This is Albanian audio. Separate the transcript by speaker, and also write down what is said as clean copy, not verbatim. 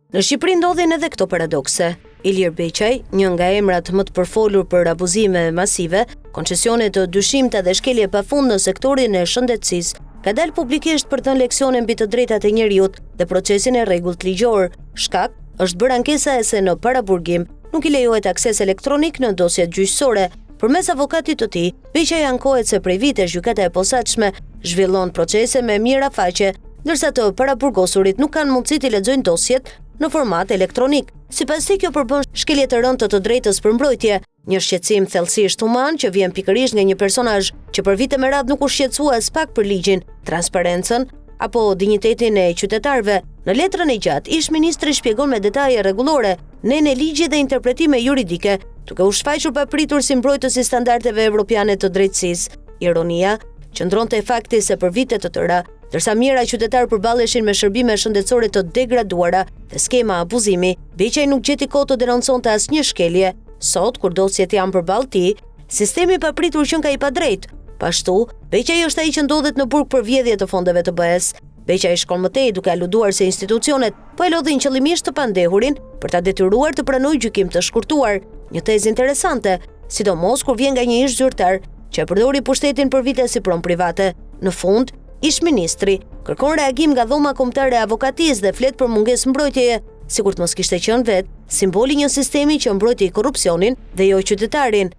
Speaker 1: Në Shqipëri ndodhin edhe këto paradokse. Ilir Beqaj, një nga emrat më të përfolur për abuzime masive, koncesione të dyshimta dhe shkelje pafund në sektorin e shëndetësisë, ka dalë publikisht për të dhënë leksione mbi të drejtat e njerëzit dhe procesin e rregullt ligjor. Shkak është bërë ankesa e se në paraburgim nuk i lejohet akses elektronik në dosjet gjyqësore. Përmes avokatit të tij, Beqaj ankohet se prej vitesh gjykata e posaçme zhvillon procese me mirafaqe, ndërsa të paraburgosurit nuk kanë mundësi të lexojnë dosjet në format elektronik. Sipas tij, kjo përbën shkelje të rëndë të drejtës për mbrojtje, një shqetësim thellësisht human që vjen pikërisht nga një personazh që për vite me radhë nuk u shqetësua as pak për ligjin, transparencën apo dinjitetin e qytetarëve. Në letrën e gjatë, ish-ministri shpjegon me detaje rregullore nën e ligjit dhe interpretime juridike, duke u shfaqur papritur si mbrojtës i standardeve evropiane të drejtësisë. Ironia qëndron te fakti se për vite të tëra, ndërsa mijëra qytetarë përballeshin me shërbime shëndetësore të degraduara dhe skema abuzimi, Beqaj nuk gjeti kohë të denonconte asnjë shkelje. Sot, kur dosjet janë përballë tij, sistemi papritur që ka i padrejt. Pashtu, Beqaj është ai që ndodhet në burg për vjedhje të fondeve të BE-s. Beqaj shkon më tej duke aluduar se institucionet po e lodhin qëllimisht të pandehurin për ta detyruar të pranojë gjykim të shkurtuar. Një tezë interesante, sidomos kur vjen nga një ish zyrtar që e përdori pushtetin për vite si pronë private. Në fund, ish-ministri kërkon reagim nga dhoma kombëtare e avokatisë dhe flet për mungesë mbrojtjeje, sikur të mos kishte qenë vetë simboli një sistemi që mbrojti korrupsionin dhe jo qytetarin.